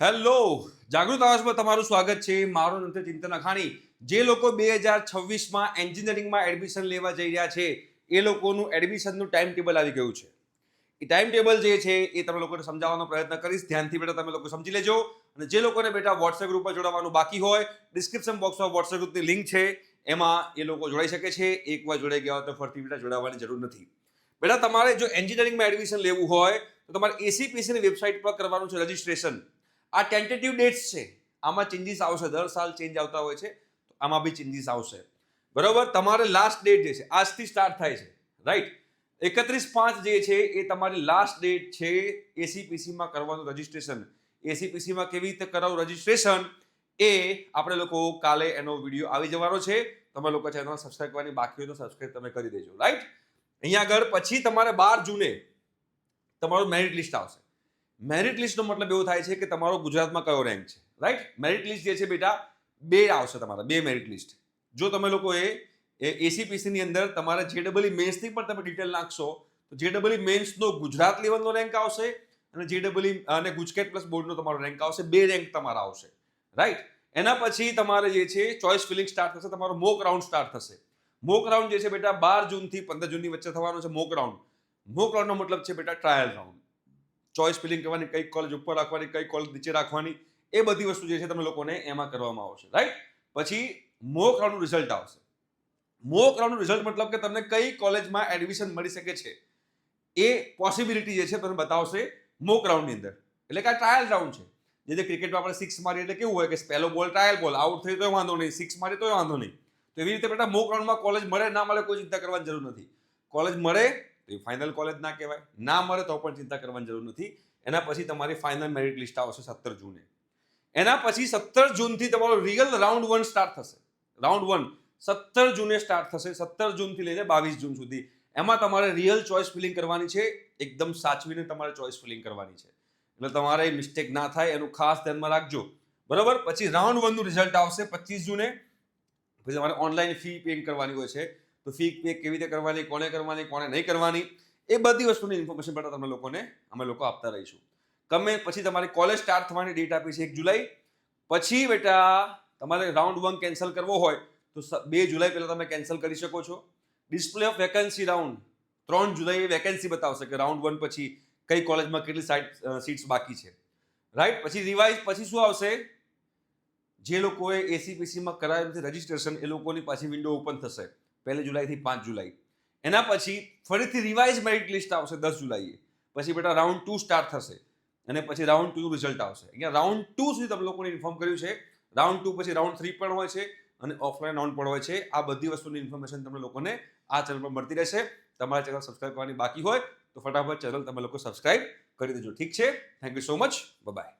Hello, જાગૃત આવાજમાં તમારું સ્વાગત છે. મારું નામ છે ચિંતન અખાણી. જે લોકો 2026માં એન્જિનિયરિંગમાં એડમિશન લેવા જઈ રહ્યા છે એ લોકોનું એડમિશનનું ટાઈમ ટેબલ આવી ગયું છે. એ ટાઈમ ટેબલ જે છે એ તમે લોકોને સમજાવવાનો પ્રયત્ન કરીશ. ધ્યાનથી બેટા તમે લોકો સમજી લેજો. અને જે લોકોને બેટા વોટ્સએપ ગ્રુપ પર જોડાવાનું બાકી હોય, ડિસ્ક્રિપ્શન બોક્સમાં વોટ્સએપ ગ્રુપની લિંક છે, એમાં એ લોકો જોડાઈ શકે છે. એકવાર જોડાઈ ગયા હોય તો ફરીથી બેટા જોડાવાની જરૂર નથી. બેટા તમારે જો એન્જિનિયરિંગમાં એડમિશન લેવું હોય તો તમારે એસીપીસીની વેબસાઇટ પર કરવાનું છે રજિસ્ટ્રેશન. આ ટેન્ટેટિવ ડેટ્સ છે, આમાં ચેન્જીસ આવશે. દર સાલ ચેન્જ આવતા હોય છે, તો આમાં બી ચેન્જીસ આવશે. બરોબર. તમારે લાસ્ટ ડેટ જે છે આજથી સ્ટાર્ટ થાય છે, રાઈટ. 31/5 જે છે એ તમારી લાસ્ટ ડેટ છે એસીપીસીમાં કરવાનું રજિસ્ટ્રેશન. એસીપીસીમાં કેવી રીતે કરાવું રજિસ્ટ્રેશન એ આપણે લોકો કાલે એનો વિડીયો આવી જવાનો છે. તમે લોકો ચેનલ સબસ્ક્રાઇબ કરવાની બાકી હોય તો સબસ્ક્રાઇબ તમે કરી દેજો, રાઈટ. અહીંયા આગળ પછી તમારે 12 જૂને તમારું મેરિટ લિસ્ટ આવશે. મેરિટ લિસ્ટનો મતલબ એવો થાય છે કે તમારો ગુજરાતમાં કયો રેન્ક છે, રાઈટ. મેરિટ લિસ્ટ જે છે બેટા 2 આવશે, તમારા 2 મેરિટ લિસ્ટ. જો તમે લોકોએ એસીપીસીની અંદર તમારા જેડબલઈ મેન્સની પણ તમે ડિટેલ નાખશો તો જેડબલઈ મેન્સનો ગુજરાત લેવલનો રેન્ક આવશે અને જેડબલઈ અને ગુજકેટ પ્લસ બોર્ડનો તમારો રેન્ક આવશે. 2 રેન્ક તમારા આવશે, રાઈટ. એના પછી તમારે જે છે ચોઇસ ફિલિંગ સ્ટાર્ટ થશે, તમારો મોક રાઉન્ડ સ્ટાર્ટ થશે. મોક રાઉન્ડ જે છે બેટા 12 જૂનથી 15 જૂનની વચ્ચે થવાનો છે મોક રાઉન્ડ. મોક રાઉન્ડનો મતલબ છે બેટા ટ્રાયલ રાઉન્ડ. ચોઇસ ફિલિંગ કરવાની, કઈ કોલેજ ઉપર રાખવાની, કઈ કોલેજ નીચે રાખવાની, એ બધી વસ્તુ જે છે તમે લોકોને એમાં કરવામાં આવશે, રાઈટ. પછી મોક રાઉન્ડનું રિઝલ્ટ આવશે. મોક રાઉન્ડનું રિઝલ્ટ મતલબ કે તમને કઈ કોલેજમાં એડમિશન મળી શકે છે એ પોસિબિલિટી જે છે તમને બતાવશે મોક રાઉન્ડની અંદર. એટલે કે આ ટ્રાયલ રાઉન્ડ છે. જે ક્રિકેટમાં આપણે 6 મારીએ એટલે કેવું હોય કે પહેલો બોલ ટ્રાયલ બોલ, આઉટ થઈ તો વાંધો નહીં, 6 મારીએ તો વાંધો નહીં. તો એવી રીતે બેટા મોક રાઉન્ડમાં કોલેજ મળે ના મળે કોઈ ચિંતા કરવાની જરૂર નથી. કોલેજ મળે તો એ ફાઇનલ કોલેજ ના કહેવાય, ના મળે તો પણ ચિંતા કરવાની જરૂર નથી. એના પછી તમારી ફાઇનલ મેરિટ લિસ્ટ આવશે 17 જૂને. એના પછી 17 જૂનથી તમારો રિયલ રાઉન્ડ 1 સ્ટાર્ટ થશે. રાઉન્ડ 1 17 જૂને સ્ટાર્ટ થશે, 17 જૂનથી લઈને 22 જૂન સુધી. એમાં તમારે રિયલ ચોઇસ ફિલિંગ કરવાની છે, એકદમ સાચવીને તમારે ચોઇસ ફિલિંગ કરવાની છે. એટલે તમારે મિસ્ટેક ના થાય એનું ખાસ ધ્યાનમાં રાખજો, બરોબર. પછી રાઉન્ડ 1 નું રિઝલ્ટ આવશે 25 જૂને. પછી તમારે ઓનલાઈન ફી પે કરવાની હોય છે, તો ફી પે કેવી રીતે કરવાની, કોને નહીં કરવાની, એ બધી વસ્તુની ઇન્ફોર્મેશન બેટા તમે લોકોને અમે લોકો આપતા રહીશું. પછી તમારી કોલેજ સ્ટાર્ટ થવાની ડેટ આપી છે 1 જુલાઈ. પછી બેટા તમારે રાઉન્ડ 1 કેન્સલ કરવો હોય તો 2 જુલાઈ પહેલા તમે કેન્સલ કરી શકો છો. ડિસ્પ્લે ઓફ વેકેન્સી રાઉન્ડ 3 જુલાઈએ વેકેન્સી બતાવશે કે રાઉન્ડ 1 પછી કઈ કોલેજમાં કેટલી સીટ્સ બાકી છે, રાઈટ. પછી રિવાઇઝ પછી શું આવશે, જે લોકોએ એસીપીસીમાં કરાવ્યું નથી રજિસ્ટ્રેશન એ લોકોની પાછી વિન્ડો ઓપન થશે 1 જુલાઈથી 5 જુલાઈ. એના પછી ફરીથી રિવાઇઝ મેરિટ લિસ્ટ આવશે 10 જુલાઈએ. પછી બેટા રાઉન્ડ 2 સ્ટાર્ટ થશે અને પછી રાઉન્ડ 2 નું રિઝલ્ટ આવશે. અહીંયા રાઉન્ડ 2 સુધી તમે લોકોને ઇન્ફોર્મ કર્યું છે. રાઉન્ડ 2 પછી રાઉન્ડ 3 પણ હોય છે અને ઓફલાઈન રાઉન્ડ પણ હોય છે. આ બધી વસ્તુની ઇન્ફોર્મેશન તમને લોકોને આ ચેનલ પર મળતી રહેશે. તમારા ચેનલ સબસ્ક્રાઇબ કરવાની બાકી હોય તો ફટાફટ ચેનલ તમે લોકો સબસ્ક્રાઇબ કરી દેજો, ઠીક છે. Thank you so much, by.